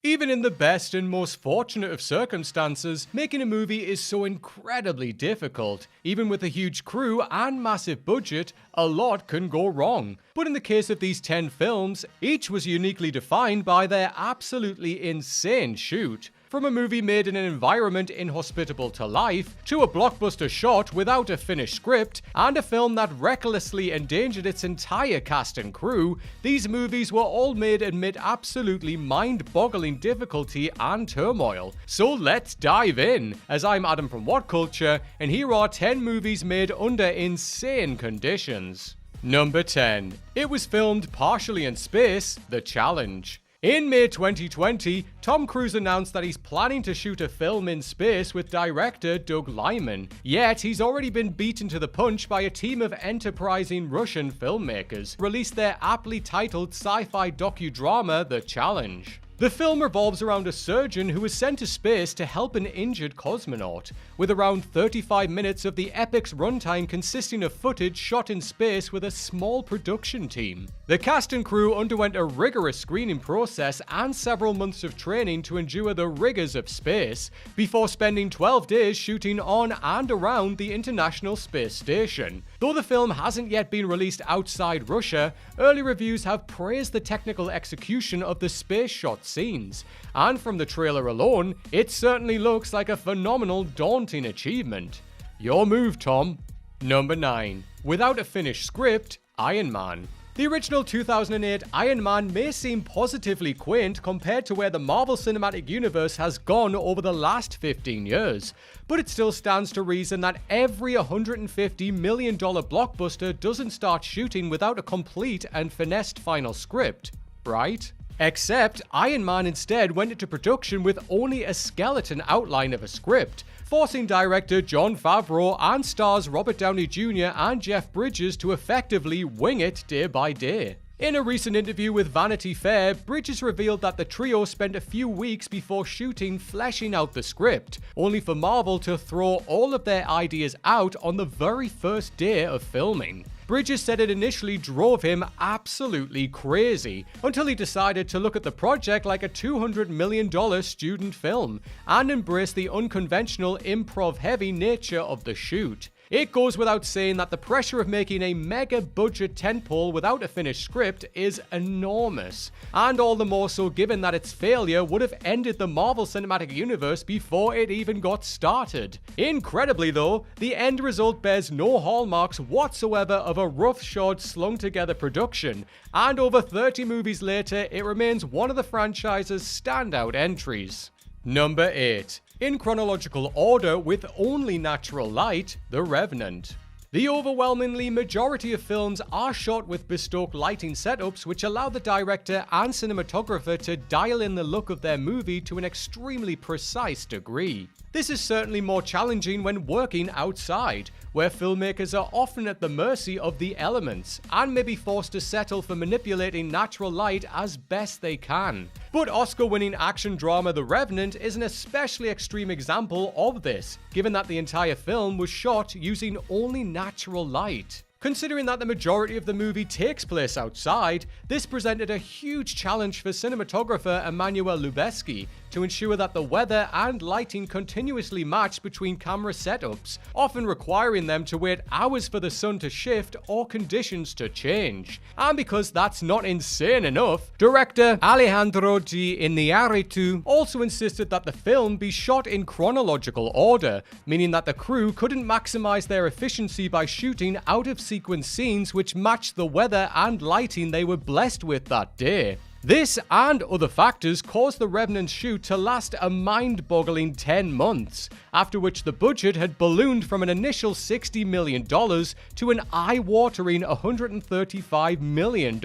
Even in the best and most fortunate of circumstances, making a movie is so incredibly difficult. Even with a huge crew and massive budget, a lot can go wrong. But in the case of these 10 films, each was uniquely defined by their absolutely insane shoot. From a movie made in an environment inhospitable to life, to a blockbuster shot without a finished script, and a film that recklessly endangered its entire cast and crew, these movies were all made amid absolutely mind-boggling difficulty and turmoil. So let's dive in, as I'm Adam from Whatculture, and here are 10 movies made under insane conditions. Number 10. It was filmed partially in space, The Challenge. In May 2020, Tom Cruise announced that he's planning to shoot a film in space with director Doug Liman. Yet, he's already been beaten to the punch by a team of enterprising Russian filmmakers, released their aptly titled sci-fi docudrama, The Challenge. The film revolves around a surgeon who is sent to space to help an injured cosmonaut, with around 35 minutes of the epic's runtime consisting of footage shot in space with a small production team. The cast and crew underwent a rigorous screening process and several months of training to endure the rigors of space, before spending 12 days shooting on and around the International Space Station. Though the film hasn't yet been released outside Russia, early reviews have praised the technical execution of the space shot scenes, and from the trailer alone, it certainly looks like a phenomenal, daunting achievement. Your move, Tom. Number 9. Without a finished script, Iron Man. The original 2008 Iron Man may seem positively quaint compared to where the Marvel Cinematic Universe has gone over the last 15 years, but it still stands to reason that every $150 million blockbuster doesn't start shooting without a complete and finessed final script, right? Except Iron Man instead went into production with only a skeleton outline of a script, forcing director Jon Favreau and stars Robert Downey Jr. and Jeff Bridges to effectively wing it day by day. In a recent interview with Vanity Fair, Bridges revealed that the trio spent a few weeks before shooting fleshing out the script, only for Marvel to throw all of their ideas out on the very first day of filming. Bridges said it initially drove him absolutely crazy, until he decided to look at the project like a $200 million student film, and embrace the unconventional improv-heavy nature of the shoot. It goes without saying that the pressure of making a mega-budget tentpole without a finished script is enormous, and all the more so given that its failure would have ended the Marvel Cinematic Universe before it even got started. Incredibly though, the end result bears no hallmarks whatsoever of a roughshod slung-together production, and over 30 movies later, it remains one of the franchise's standout entries. Number 8. In chronological order with only natural light, The Revenant. The overwhelmingly majority of films are shot with bespoke lighting setups which allow the director and cinematographer to dial in the look of their movie to an extremely precise degree. This is certainly more challenging when working outside, where filmmakers are often at the mercy of the elements, and may be forced to settle for manipulating natural light as best they can. But Oscar-winning action drama The Revenant is an especially extreme example of this, given that the entire film was shot using only natural light. Considering that the majority of the movie takes place outside, this presented a huge challenge for cinematographer Emmanuel Lubezki to ensure that the weather and lighting continuously matched between camera setups, often requiring them to wait hours for the sun to shift or conditions to change. And because that's not insane enough, director Alejandro G. Iñárritu also insisted that the film be shot in chronological order, meaning that the crew couldn't maximize their efficiency by shooting out-of-sequence scenes which matched the weather and lighting they were blessed with that day. This and other factors caused The Revenant's shoot to last a mind-boggling 10 months, after which the budget had ballooned from an initial $60 million to an eye-watering $135 million.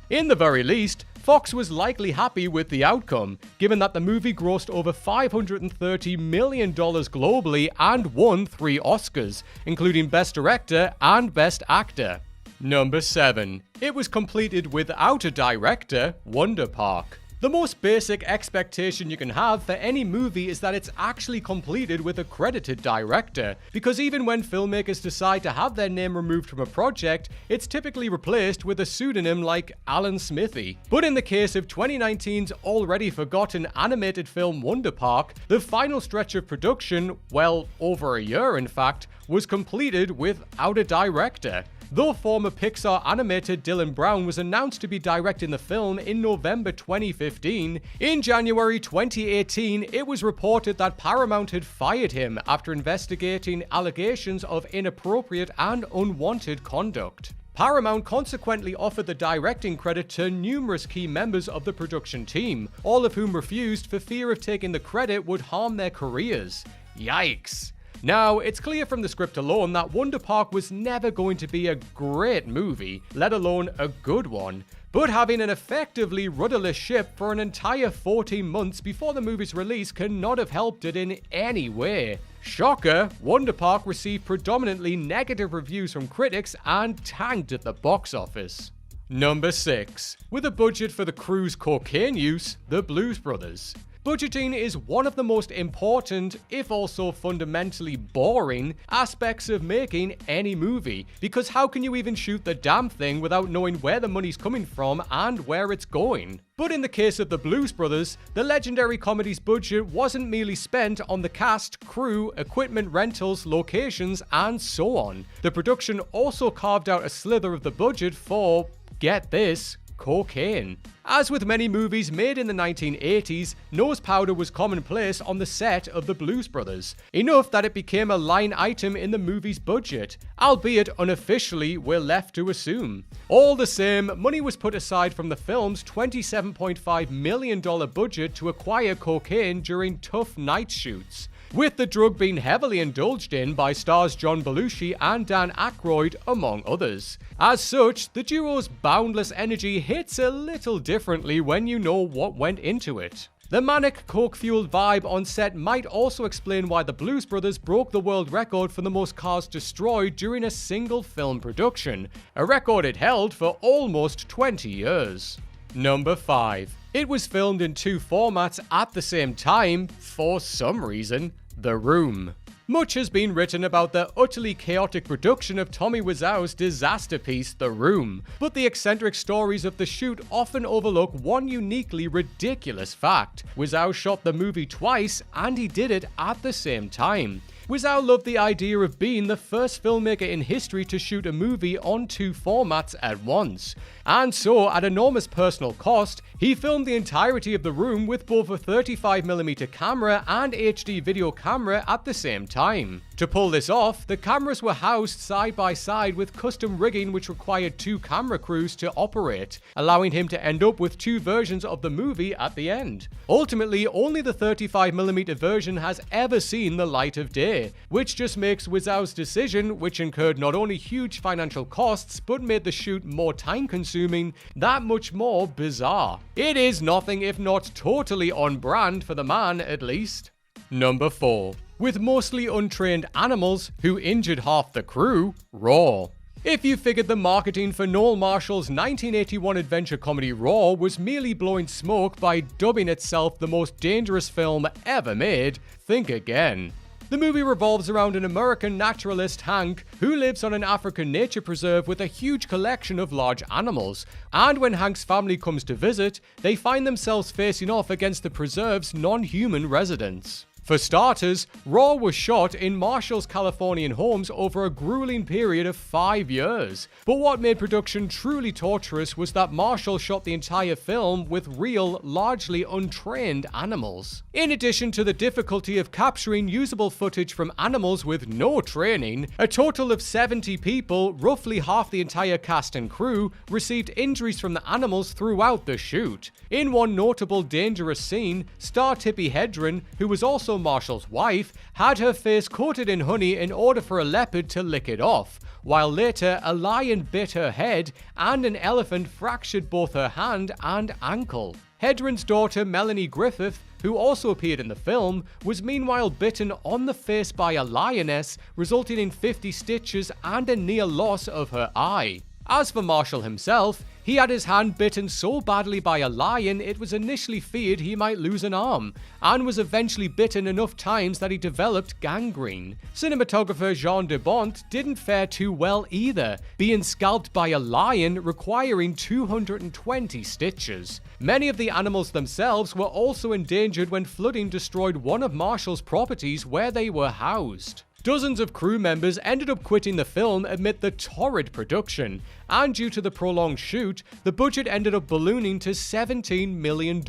In the very least, Fox was likely happy with the outcome, given that the movie grossed over $530 million globally and won 3 Oscars, including Best Director and Best Actor. Number 7. It was completed without a director, Wonder Park. The most basic expectation you can have for any movie is that it's actually completed with a credited director, because even when filmmakers decide to have their name removed from a project, it's typically replaced with a pseudonym like Alan Smithy. But in the case of 2019's already forgotten animated film Wonder Park, the final stretch of production, well, over a year in fact, was completed without a director. Though former Pixar animator Dylan Brown was announced to be directing the film in November 2015, in January 2018 it was reported that Paramount had fired him after investigating allegations of inappropriate and unwanted conduct. Paramount consequently offered the directing credit to numerous key members of the production team, all of whom refused for fear of taking the credit would harm their careers. Yikes. Now, it's clear from the script alone that Wonder Park was never going to be a great movie, let alone a good one. But having an effectively rudderless ship for an entire 14 months before the movie's release cannot have helped it in any way. Shocker, Wonder Park received predominantly negative reviews from critics and tanked at the box office. Number 6. With a budget for the crew's cocaine use, the Blues Brothers. Budgeting is one of the most important, if also fundamentally boring, aspects of making any movie, because how can you even shoot the damn thing without knowing where the money's coming from and where it's going? But in the case of the Blues Brothers, the legendary comedy's budget wasn't merely spent on the cast, crew, equipment rentals, locations, and so on. The production also carved out a slither of the budget for, get this, cocaine. As with many movies made in the 1980s, nose powder was commonplace on the set of the Blues Brothers, enough that it became a line item in the movie's budget, albeit unofficially, we're left to assume. All the same, money was put aside from the film's $27.5 million budget to acquire cocaine during tough night shoots, with the drug being heavily indulged in by stars John Belushi and Dan Aykroyd, among others. As such, the duo's boundless energy hits a little differently when you know what went into it. The manic, coke-fueled vibe on set might also explain why the Blues Brothers broke the world record for the most cars destroyed during a single film production, a record it held for almost 20 years. Number 5. It was filmed in 2 formats at the same time, for some reason. The Room. Much has been written about the utterly chaotic production of Tommy Wiseau's disaster piece, The Room, but the eccentric stories of the shoot often overlook one uniquely ridiculous fact. Wiseau shot the movie twice, and he did it at the same time. Wiseau loved the idea of being the first filmmaker in history to shoot a movie on 2 formats at once. And so, at enormous personal cost, he filmed the entirety of The Room with both a 35mm camera and HD video camera at the same time. To pull this off, the cameras were housed side by side with custom rigging which required 2 camera crews to operate, allowing him to end up with 2 versions of the movie at the end. Ultimately, only the 35mm version has ever seen the light of day, which just makes Wiseau's decision, which incurred not only huge financial costs but made the shoot more time-consuming, that much more bizarre. It is nothing if not totally on brand for the man, at least. Number 4. With mostly untrained animals who injured half the crew, Raw. If you figured the marketing for Noel Marshall's 1981 adventure comedy Raw was merely blowing smoke by dubbing itself the most dangerous film ever made, think again. The movie revolves around an American naturalist, Hank, who lives on an African nature preserve with a huge collection of large animals, and when Hank's family comes to visit, they find themselves facing off against the preserve's non-human residents. For starters, Raw was shot in Marshall's Californian homes over a grueling period of 5 years. But what made production truly torturous was that Marshall shot the entire film with real, largely untrained animals. In addition to the difficulty of capturing usable footage from animals with no training, a total of 70 people, roughly half the entire cast and crew, received injuries from the animals throughout the shoot. In one notable dangerous scene, star Tippi Hedren, who was also Marshall's wife, had her face coated in honey in order for a leopard to lick it off, while later a lion bit her head and an elephant fractured both her hand and ankle. Hedren's daughter Melanie Griffith, who also appeared in the film, was meanwhile bitten on the face by a lioness, resulting in 50 stitches and a near loss of her eye. As for Marshall himself, he had his hand bitten so badly by a lion it was initially feared he might lose an arm, and was eventually bitten enough times that he developed gangrene. Cinematographer Jean de Bont didn't fare too well either, being scalped by a lion requiring 220 stitches. Many of the animals themselves were also endangered when flooding destroyed one of Marshall's properties where they were housed. Dozens of crew members ended up quitting the film amid the torrid production, and due to the prolonged shoot, the budget ended up ballooning to $17 million,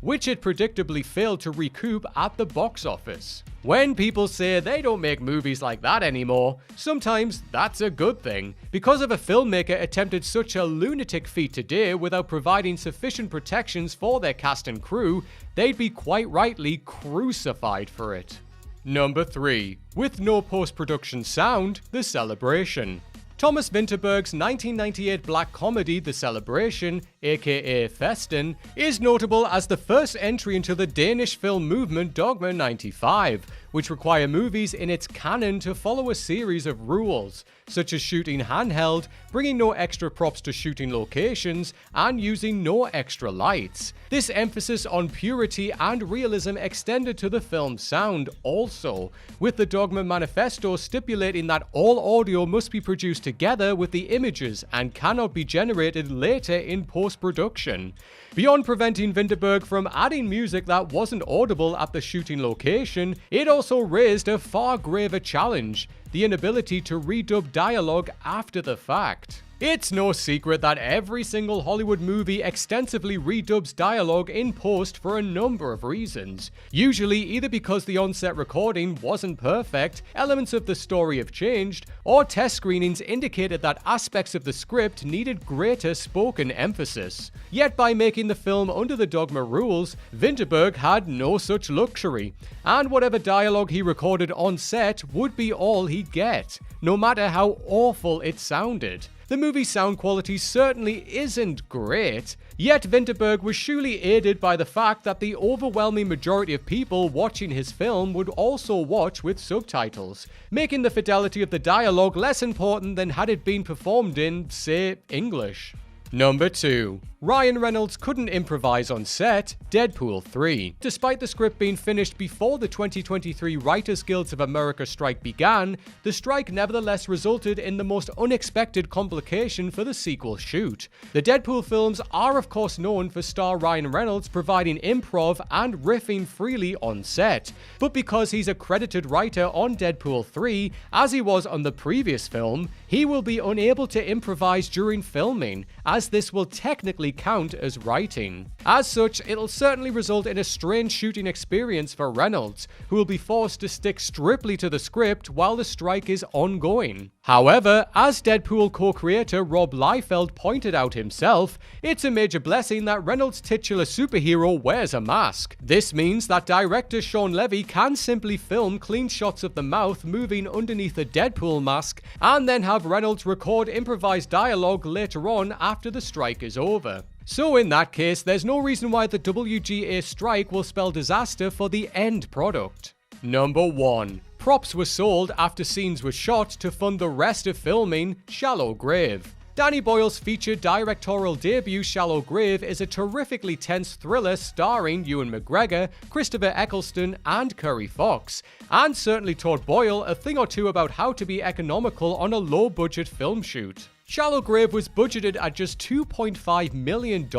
which it predictably failed to recoup at the box office. When people say they don't make movies like that anymore, sometimes that's a good thing. Because if a filmmaker attempted such a lunatic feat today without providing sufficient protections for their cast and crew, they'd be quite rightly crucified for it. Number 3. With no post-production sound, The Celebration. Thomas Vinterberg's 1998 black comedy The Celebration, aka Festen, is notable as the first entry into the Danish film movement Dogma 95, which require movies in its canon to follow a series of rules, such as shooting handheld, bringing no extra props to shooting locations, and using no extra lights. This emphasis on purity and realism extended to the film's sound also, with the Dogma manifesto stipulating that all audio must be produced together with the images and cannot be generated later in post-production. Beyond preventing Vinterberg from adding music that wasn't audible at the shooting location, it also raised a far graver challenge: the inability to redub dialogue after the fact. It's no secret that every single Hollywood movie extensively redubs dialogue in post for a number of reasons. Usually either because the on-set recording wasn't perfect, elements of the story have changed, or test screenings indicated that aspects of the script needed greater spoken emphasis. Yet by making the film under the Dogma rules, Vinterberg had no such luxury, and whatever dialogue he recorded on set would be all he'd get, no matter how awful it sounded. The movie's sound quality certainly isn't great, yet Vinterberg was surely aided by the fact that the overwhelming majority of people watching his film would also watch with subtitles, making the fidelity of the dialogue less important than had it been performed in, say, English. Number 2. Ryan Reynolds couldn't improvise on set, Deadpool 3. Despite the script being finished before the 2023 Writers Guilds of America strike began, the strike nevertheless resulted in the most unexpected complication for the sequel shoot. The Deadpool films are of course known for star Ryan Reynolds providing improv and riffing freely on set, but because he's a credited writer on Deadpool 3, as he was on the previous film, he will be unable to improvise during filming, as this will technically count as writing. As such, it'll certainly result in a strange shooting experience for Reynolds, who will be forced to stick strictly to the script while the strike is ongoing. However, as Deadpool co-creator Rob Liefeld pointed out himself, it's a major blessing that Reynolds' titular superhero wears a mask. This means that director Sean Levy can simply film clean shots of the mouth moving underneath a Deadpool mask, and then have Reynolds record improvised dialogue later on after the strike is over. So in that case, there's no reason why the WGA strike will spell disaster for the end product. Number 1. Props were sold after scenes were shot to fund the rest of filming Shallow Grave. Danny Boyle's featured directorial debut Shallow Grave is a terrifically tense thriller starring Ewan McGregor, Christopher Eccleston, and Curry Fox, and certainly taught Boyle a thing or two about how to be economical on a low-budget film shoot. Shallow Grave was budgeted at just $2.5 million,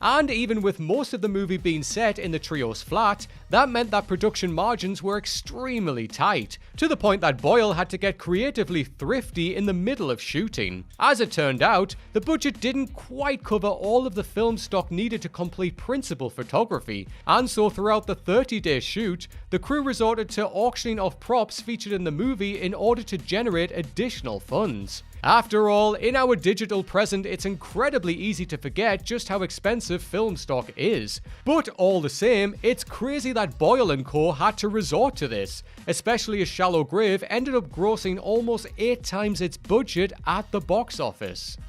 and even with most of the movie being set in the trio's flat, that meant that production margins were extremely tight, to the point that Boyle had to get creatively thrifty in the middle of shooting. As it turned out, the budget didn't quite cover all of the film stock needed to complete principal photography, and so throughout the 30-day shoot, the crew resorted to auctioning off props featured in the movie in order to generate additional funds. After all, in our digital present, it's incredibly easy to forget just how expensive film stock is. But all the same, it's crazy that Boyle & Co. had to resort to this, especially as Shallow Grave ended up grossing almost 8 times its budget at the box office.